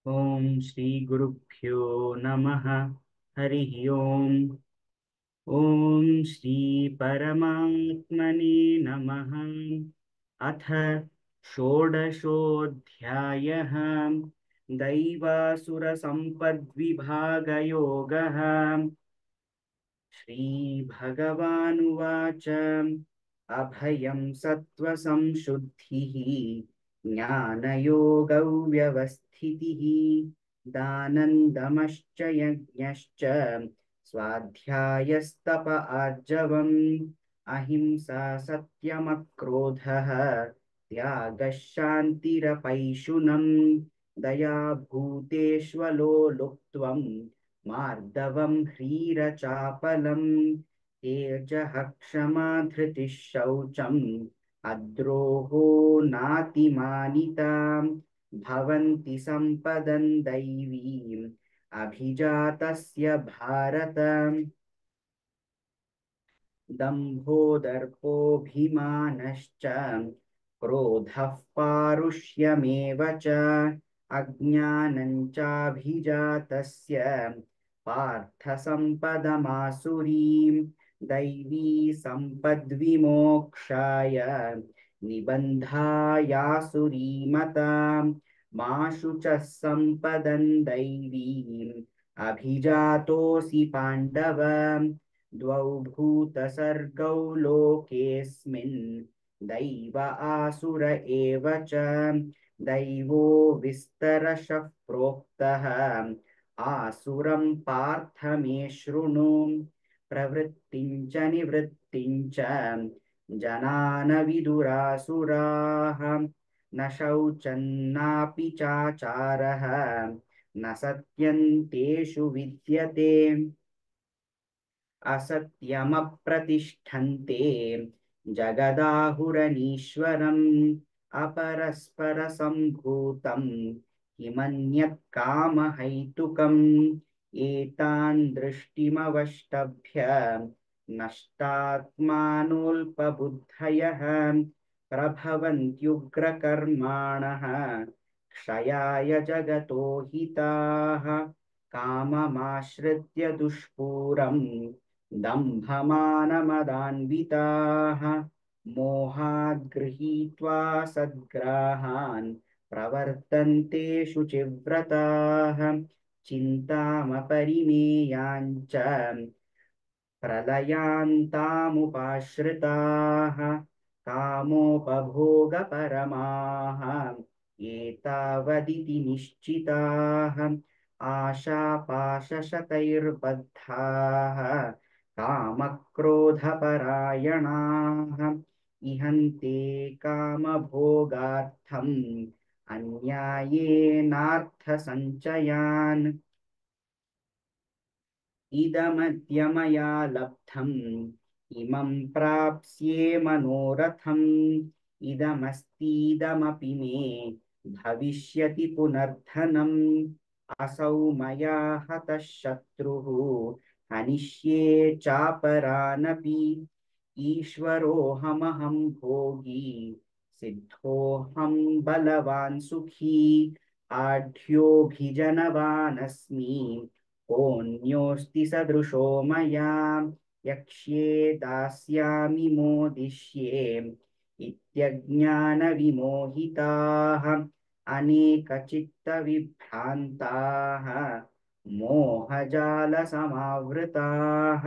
ओम श्री गुरुभ्यो नमः। हरिः ओम। ओम श्री परमात्मने नमः। अथ षोडशोऽध्यायः। दैवासुरसम्पद्विभागयोगः। श्रीभगवानुवाच अभयं सत्त्वसंशुद्धिः ज्ञानयोगव्यवस्थितिः दानन्दमश्च यज्ञश्च स्वाध्यायस्तप आर्जवम् अहिंसा सत्यमक्रोधः त्यागः शान्तिरपैशुनम् दया भूतेष्वलो लुप्त्वम् मार्दवं ह्रीरचापलम् तेजः क्षमा धृतिः शौचम् अद्रोहो नातिमानिता भवन्ति सम्पदन् दैवीम् अभिजातस्य भारत दम्भो दर्पोऽभिमानश्च क्रोधः पारुष्यमेव च अज्ञानं चाभिजातस्य पार्थसम्पदमासुरीं दैवी सम्पद्विमोक्षाय निबन्धायासुरीमता मा शुचः सम्पदं दैवीम् अभिजातोऽसि पाण्डव द्वौ भूतसर्गौ लोकेऽस्मिन् दैव आसुर एव च दैवो विस्तरशः प्रोक्तः आसुरं पार्थ मे शृणु प्रवृत्तिं च निवृत्तिं च जनान विदुरासुराः न शौचन्नापि चाचारः न सत्यन्तेषु विद्यते असत्यमप्रतिष्ठन्ते जगदाहुरनीश्वरम् अपरस्परसम्भूतम् किमन्यत् कामहैतुकम् एतान् दृष्टिमवष्टभ्य नष्टात्मानोऽल्पबुद्धयः प्रभवन्त्युग्रकर्माणः क्षयाय जगतो हिताः काममाश्रित्य दुष्पूरम् दम्भमानमदान्विताः मोहाद् गृहीत्वा सद्ग्राहान् प्रवर्तन्ते शुचिव्रताः चिन्तामपरिमेयाञ्च प्रलयान्तामुपाश्रिताः कामोपभोगपरमाः एतावदिति निश्चिताः आशापाशशतैर्बद्धाः कामक्रोधपरायणाः इहन्ते कामभोगार्थम् अन्यायेनार्थसञ्चयान् इदमद्य मया लब्धम् इमं प्राप्स्ये मनोरथम् इदमस्तीदमपि मे भविष्यति पुनर्धनम् असौ मया हतः शत्रुः हनिष्ये चापरानपि ईश्वरोऽहमहं भोगी सिद्धोऽहं बलवान् सुखी आढ्योऽभिजनवानस्मि कोऽन्योऽस्ति सदृशो मया यक्ष्ये दास्यामि मोदिष्ये इत्यज्ञानविमोहिताः अनेकचित्तविभ्रान्ताः मोहजालसमावृताः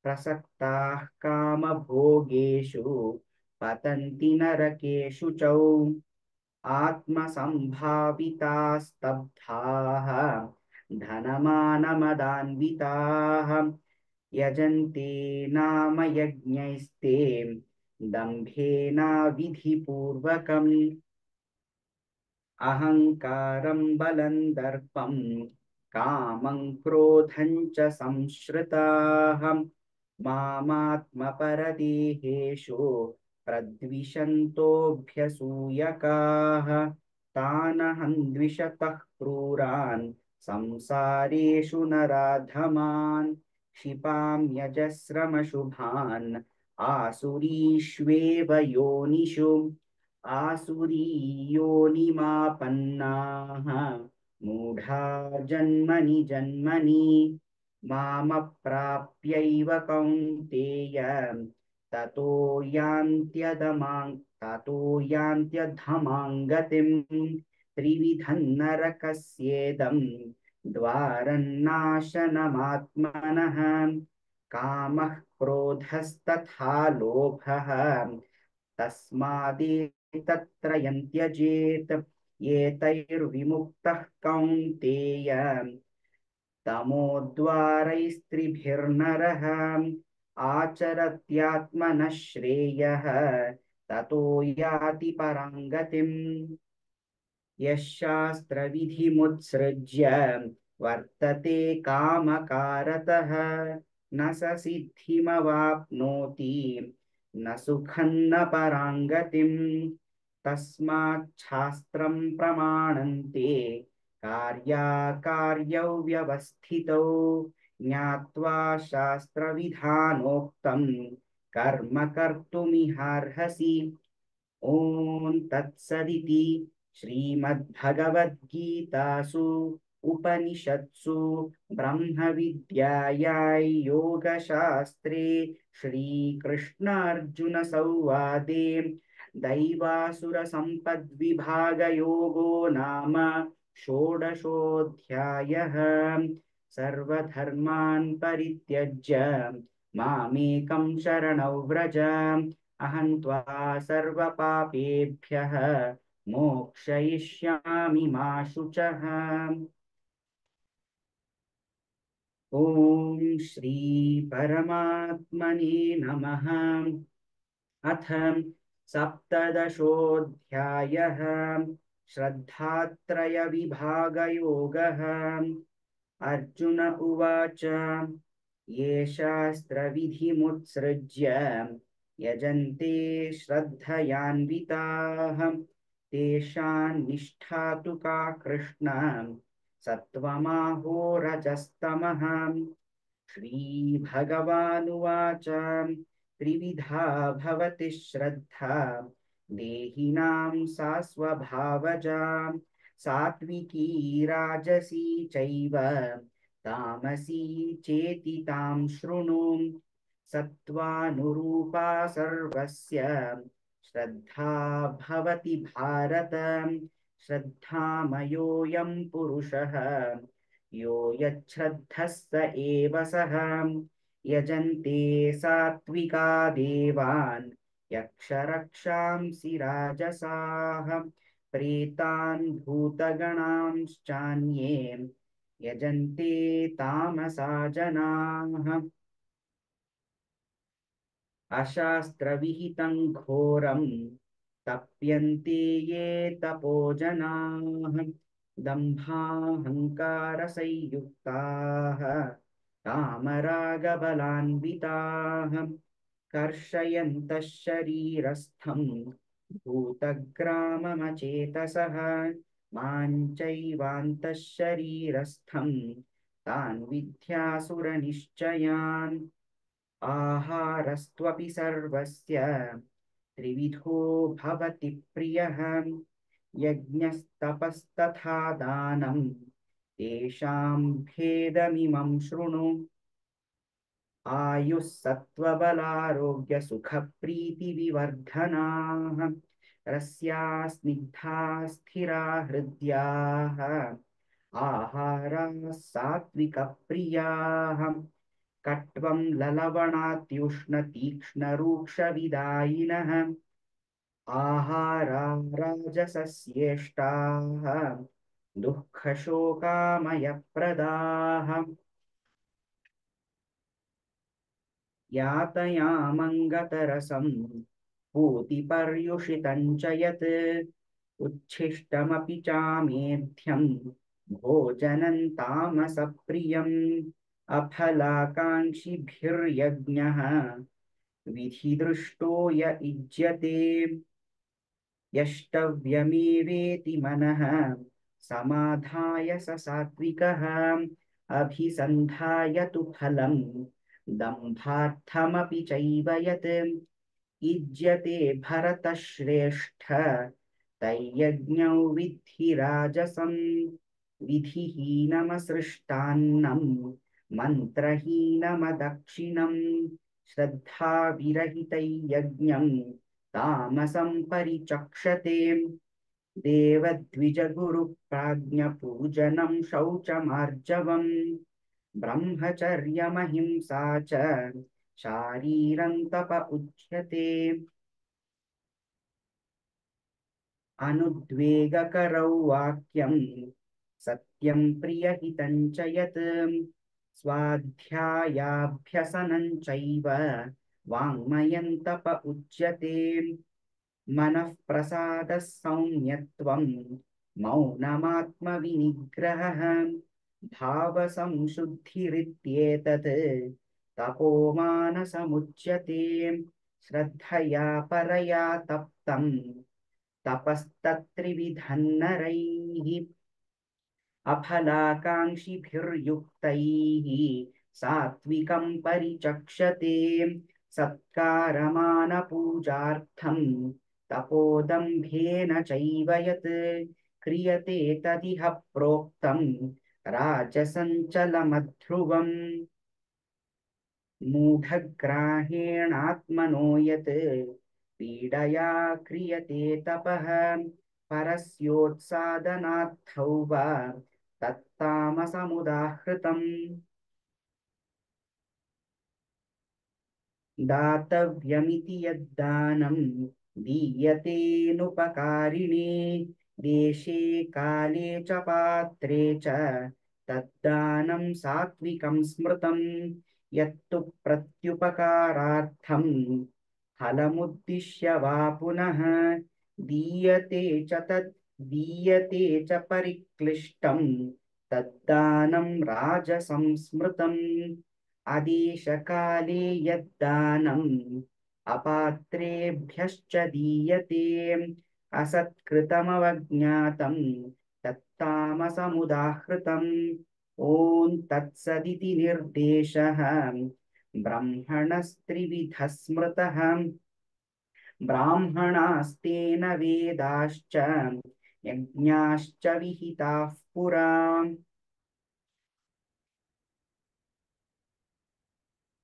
प्रसक्ताः कामभोगेषु पतन्ति नरकेषु च आत्मसम्भावितास्तब्धाः धनमानमदान्विताः यजन्ते नाम यज्ञैस्ते दम्भेनाविधिपूर्वकम् अहङ्कारं बलं दर्पं कामं क्रोधं च संश्रिताः मामात्मपरदेहेषु प्रद्विषन्तोऽभ्यसूयकाः तानहं द्विषतः क्रूरान् संसारेषु नराधमान् क्षिपाम्यजस्रमशुभान् आसुरीष्वेव योनिषु आसुरीयोनिमापन्नाः मूढा जन्मनि जन्मनि मामप्राप्यैव कौन्तेय ततो यान्त्यधमां ततो यान्त्यधमां गतिम् त्रिविधं नरकस्येदं द्वारन्नाशनमात्मनः कामः क्रोधस्तथा लोभः तस्मादेतत्त्रयं त्यजेत् एतैर्विमुक्तः कौन्तेय तमोद्वारैस्त्रिभिर्नरः आचरत्यात्मनः श्रेयः ततो याति परां गतिम् यः शास्त्रविधिमुत्सृज्य वर्तते कामकारतः न स सिद्धिमवाप्नोति न सुखं न परां गतिम् तस्मात् शास्त्रं प्रमाणन्ते कार्याकार्यौ व्यवस्थितौ ज्ञात्वा शास्त्रविधानोक्तं कर्म कर्तुमिहार्हसि ॐ तत्सदिति श्रीमद्भगवद्गीतासु उपनिषत्सु ब्रह्मविद्यायां योगशास्त्रे श्रीकृष्णार्जुनसंवादे दैवासुरसम्पद्विभागयोगो नाम षोडशोऽध्यायः सर्वधर्मान् परित्यज्य मामेकं शरणौ व्रज अहं त्वा सर्वपापेभ्यः मोक्षयिष्यामि मा शुचः ॐ श्री परमात्मने नमः अथ सप्तदशोऽध्यायः श्रद्धात्रयविभागयोगः अर्जुन उवाच ये शास्त्रविधिमुत्सृज्य यजन्ते श्रद्धयान्विताः तेषां निष्ठा तु का कृष्ण सत्त्वमाहो रजस्तमः श्रीभगवानुवाच त्रिविधा भवति श्रद्धा देहिनां सा स्वभावजा सात्विकी राजसी चैव तामसी चेति तां शृणु सत्त्वानुरूपा सर्वस्य श्रद्धा भवति भारत श्रद्धामयोऽयं पुरुषः यो यच्छ्रद्धः स एव सः यजन्ते सात्विका देवान् यक्षरक्षांसि राजसाः प्रेतान् भूतगणांश्चान्ये यजन्ते तामसा जनाः अशास्त्रविहितं घोरं तप्यन्ते ये तपो जनाः दम्भाहङ्कारसंयुक्ताः कामरागबलान्विताः कर्षयन्तः शरीरस्थं भूतग्राममचेतसः मां चैवान्तः शरीरस्थं तान् विद्यासुरनिश्चयान् आहारस्त्वपि सर्वस्य त्रिविधो भवति प्रियः यज्ञस्तपस्तथा दानं तेषां भेदमिमं शृणु आयुः सत्त्वबलारोग्यसुखप्रीतिविवर्धनाः रस्याः स्निग्धाः स्थिरा हृद्याः आहाराः सात्विकप्रियाः कट्वं ललवणात्युष्णतीक्ष्णरूक्षविदायिनः आहारा राजसस्येष्टाः दुःखशोकामयप्रदाः यातयामङ्गतरसं पूतिपर्युषितं च यत् उच्छिष्टमपि चामेध्यं भोजनं तामसप्रियम् अफलाकाङ्क्षिभिर्यज्ञः विधिदृष्टो य इज्यते यष्टव्यमेवेति मनः समाधाय स सात्विकः अभिसन्धाय तु फलं दम्भार्थमपि चैव यत् इज्यते भरतश्रेष्ठ तैयज्ञौ विद्धि राजसम् विधिहीनमसृष्टान्नम् मन्त्रहीनमदक्षिणम् श्रद्धाविरहितैर्यज्ञम् तामसं परिचक्षते देवद्विजगुरुप्राज्ञपूजनं शौचमार्जवम् ब्रह्मचर्यमहिंसा च शारीरं तप उच्यते अनुद्वेगकरौ वाक्यं सत्यं प्रियहितं च यत् स्वाध्यायाभ्यसनं चैव वाङ्मयं तप उच्यते मनः प्रसादः सौम्यत्वं मौनमात्मविनिग्रहः भावसंशुद्धिरित्येतत् तपोमानसमुच्यते श्रद्धया परया तप्तं तपस्तत्त्रिविधन्नरैः अफलाकाङ्क्षिभिर्युक्तैः सात्विकं परिचक्षते सत्कारमानपूजार्थं तपोदम्भेन चैव यत् क्रियते तदिह प्रोक्तं राजसञ्चलमध्रुवम् मूढग्राहेणात्मनो यत् पीडया क्रियते तपः परस्योत्सादनार्थौ वा तत्तामसमुदाहृतम् दातव्यमिति यद्दानं दीयतेनुपकारिणे देशे काले च पात्रे च तद्दानं सात्विकं स्मृतं यत्तु प्रत्युपकारार्थं फलमुद्दिश्य वा पुनः दीयते च तद् दीयते च परिक्लिष्टं तद्दानं राजसंस्मृतम् आदेशकाले यद्दानम् अपात्रेभ्यश्च दीयते असत्कृतमवज्ञातं तत्तामसमुदाहृतम् ॐ तत्सदिति निर्देशः ब्रह्मणस्त्रिविधः स्मृतः ब्राह्मणास्तेन वेदाश्च यज्ञाश्च विहिताः पुरा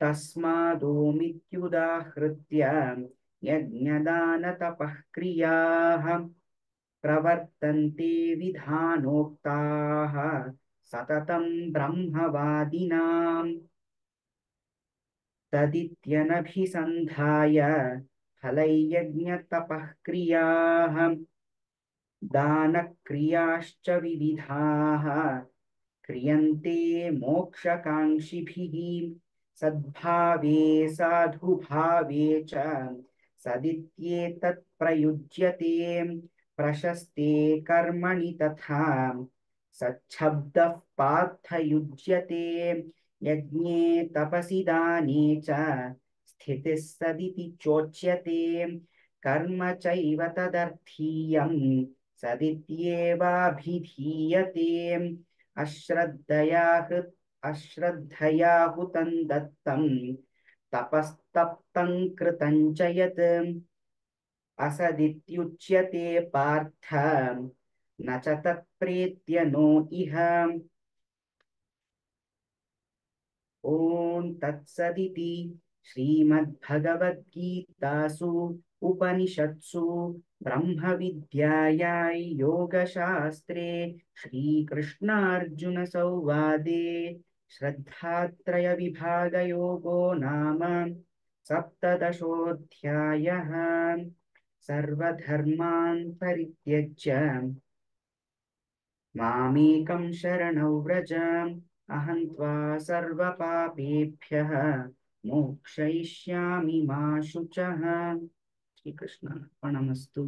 तस्मादोमित्युदाहृत्य यज्ञदानतपः क्रियाः प्रवर्तन्ते विधानोक्ताः सततं ब्रह्मवादिनाम् तदित्यनभिसन्धाय फलैर्यज्ञतपः क्रियाः दानक्रियाश्च विविधाः क्रियन्ते मोक्षकाङ्क्षिभिः सद्भावे साधुभावे च सदित्येतत् प्रयुज्यते प्रशस्ते कर्मणि तथा सच्छब्दः पार्थयुज्यते यज्ञे तपसि दाने च स्थितिः सदिति चोच्यते कर्म चैव तदर्थीयं सदित्येवाभिधीयते अश्रद्धया हुतं दत्तं तपस्तप्तं कृतं च यत् असदित्युच्यते पार्थ न च तत्प्रेत्य नो इह ॐ तत्सदिति श्रीमद्भगवद्गीतासु उपनिषत्सु ब्रह्मविद्यायां योगशास्त्रे श्रीकृष्णार्जुनसंवादे श्रद्धात्रयविभागयोगो नाम सप्तदशोऽध्यायः सर्वधर्मान् परित्यज्य मामेकं शरणौ व्रज अहं त्वा सर्वपापेभ्यः मोक्षयिष्यामि मा शुचः श्रीकृष्णार्पणमस्तु।